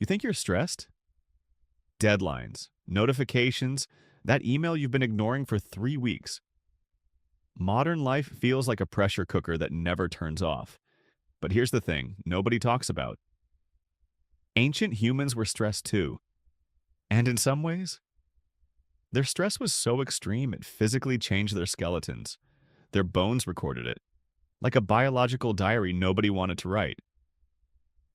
You think you're stressed? Deadlines, notifications, that email you've been ignoring for 3 weeks. Modern life feels like a pressure cooker that never turns off. But here's the thing nobody talks about. Ancient humans were stressed too. And in some ways, their stress was so extreme it physically changed their skeletons. Their bones recorded it, like a biological diary nobody wanted to write.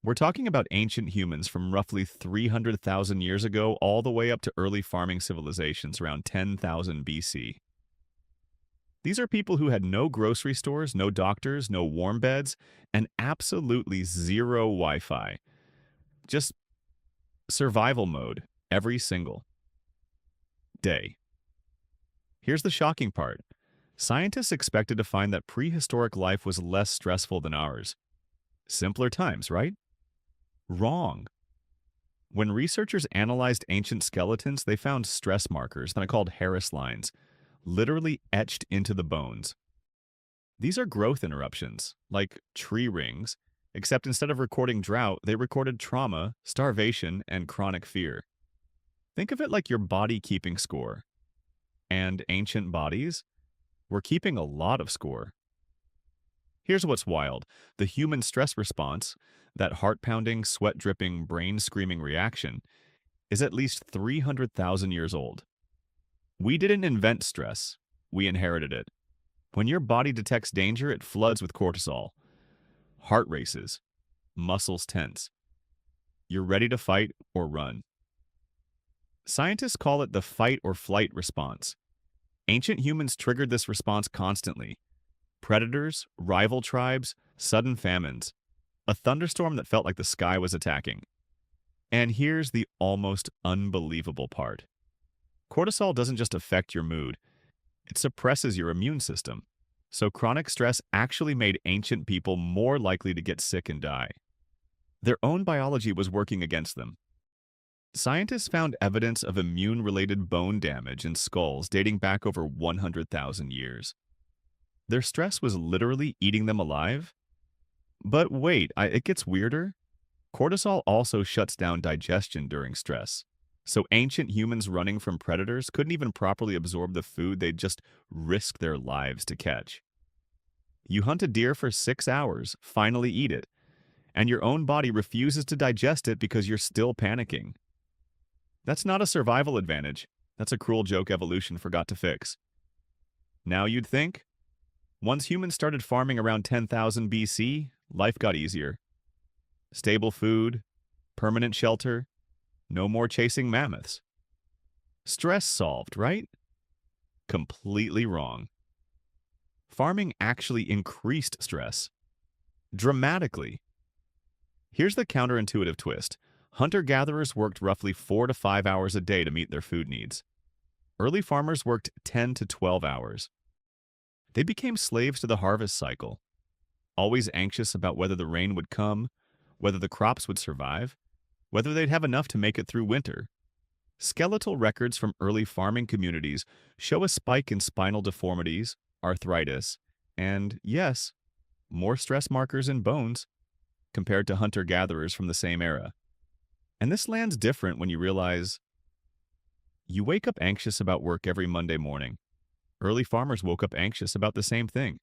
We're talking about ancient humans from roughly 300,000 years ago all the way up to early farming civilizations around 10,000 BC. These are people who had no grocery stores, no doctors, no warm beds, and absolutely zero Wi-Fi. Just survival mode every single day. Here's the shocking part. Scientists expected to find that prehistoric life was less stressful than ours. Simpler times, right? Wrong. When researchers analyzed ancient skeletons, they found stress markers that are called Harris lines, literally etched into the bones. These are growth interruptions, like tree rings, except instead of recording drought, they recorded trauma, starvation, and chronic fear. Think of it like your body keeping score. And ancient bodies were keeping a lot of score. Here's what's wild. The human stress response, that heart-pounding, sweat-dripping, brain-screaming reaction, is at least 300,000 years old. We didn't invent stress. We inherited it. When your body detects danger, it floods with cortisol. Heart races. Muscles tense. You're ready to fight or run. Scientists call it the fight or flight response. Ancient humans triggered this response constantly. Predators, rival tribes, sudden famines. A thunderstorm that felt like the sky was attacking. And here's the almost unbelievable part. Cortisol doesn't just affect your mood, it suppresses your immune system. So chronic stress actually made ancient people more likely to get sick and die. Their own biology was working against them. Scientists found evidence of immune-related bone damage in skulls dating back over 100,000 years. Their stress was literally eating them alive? But wait, it gets weirder. Cortisol also shuts down digestion during stress. So ancient humans running from predators couldn't even properly absorb the food they'd just risked their lives to catch. You hunt a deer for 6 hours, finally eat it, and your own body refuses to digest it because you're still panicking. That's not a survival advantage. That's a cruel joke evolution forgot to fix. Now you'd think, once humans started farming around 10,000 BC, life got easier. Stable food, permanent shelter, no more chasing mammoths. Stress solved, right? Completely wrong. Farming actually increased stress. Dramatically. Here's the counterintuitive twist. Hunter-gatherers worked roughly 4 to 5 hours a day to meet their food needs. Early farmers worked 10 to 12 hours. They became slaves to the harvest cycle, always anxious about whether the rain would come, whether the crops would survive, whether they'd have enough to make it through winter. Skeletal records from early farming communities show a spike in spinal deformities, arthritis, and, yes, more stress markers in bones compared to hunter-gatherers from the same era. And this lands different when you realize you wake up anxious about work every Monday morning. Early farmers woke up anxious about the same thing,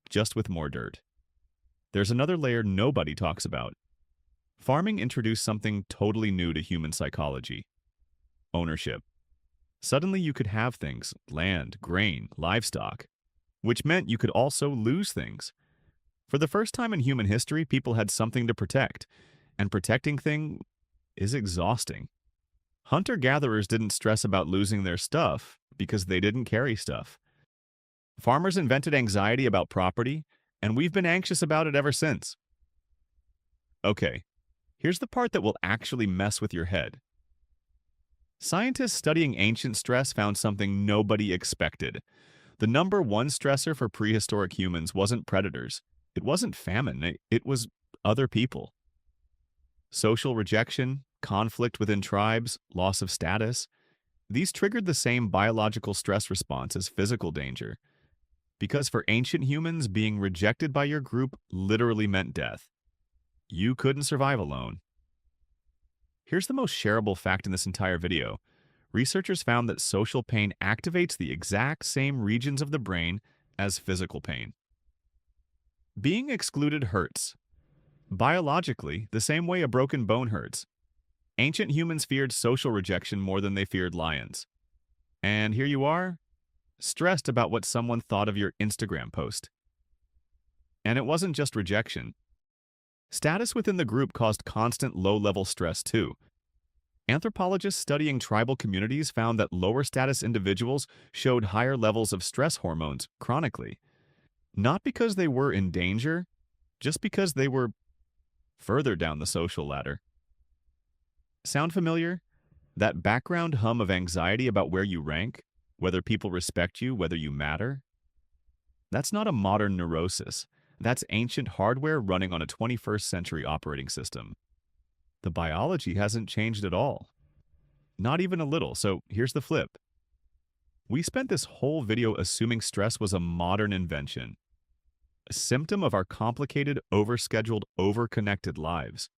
just with more dirt. There's another layer nobody talks about. Farming introduced something totally new to human psychology: ownership. Suddenly you could have things, land, grain, livestock, which meant you could also lose things. For the first time in human history, people had something to protect, and protecting things is exhausting. Hunter-gatherers didn't stress about losing their stuff because they didn't carry stuff. Farmers invented anxiety about property, and we've been anxious about it ever since. Okay, here's the part that will actually mess with your head. Scientists studying ancient stress found something nobody expected. The number one stressor for prehistoric humans wasn't predators. It wasn't famine. It was other people. Social rejection, conflict within tribes, loss of status. These triggered the same biological stress response as physical danger. Because for ancient humans, being rejected by your group literally meant death. You couldn't survive alone. Here's the most shareable fact in this entire video. Researchers found that social pain activates the exact same regions of the brain as physical pain. Being excluded hurts. Biologically, the same way a broken bone hurts. Ancient humans feared social rejection more than they feared lions. And here you are, stressed about what someone thought of your Instagram post. And it wasn't just rejection. Status within the group caused constant low-level stress too. Anthropologists studying tribal communities found that lower status individuals showed higher levels of stress hormones chronically. Not because they were in danger, just because they were further down the social ladder. Sound familiar? That background hum of anxiety about where you rank, whether people respect you, whether you matter? That's not a modern neurosis. That's ancient hardware running on a 21st century operating system. The biology hasn't changed at all. Not even a little, so here's the flip. We spent this whole video assuming stress was a modern invention, a symptom of our complicated, overscheduled, overconnected lives.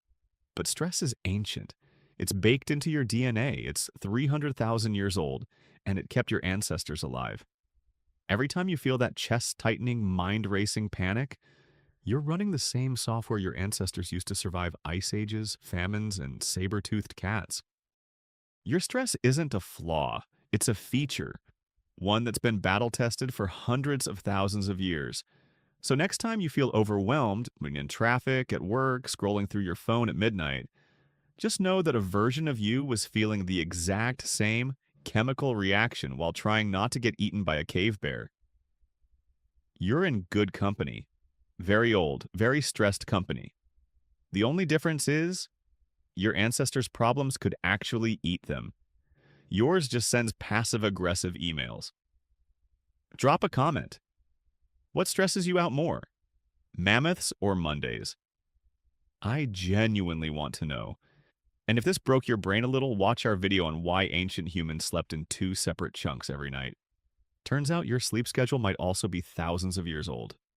But stress is ancient. It's baked into your DNA. It's 300,000 years old, and it kept your ancestors alive. Every time you feel that chest-tightening, mind-racing panic, you're running the same software your ancestors used to survive ice ages, famines, and saber-toothed cats. Your stress isn't a flaw. It's a feature, one that's been battle-tested for hundreds of thousands of years. So next time you feel overwhelmed, when in traffic, at work, scrolling through your phone at midnight, just know that a version of you was feeling the exact same chemical reaction while trying not to get eaten by a cave bear. You're in good company. Very old, very stressed company. The only difference is, your ancestors' problems could actually eat them. Yours just sends passive-aggressive emails. Drop a comment. What stresses you out more? Mammoths or Mondays? I genuinely want to know. And if this broke your brain a little, watch our video on why ancient humans slept in 2 separate chunks every night. Turns out your sleep schedule might also be thousands of years old.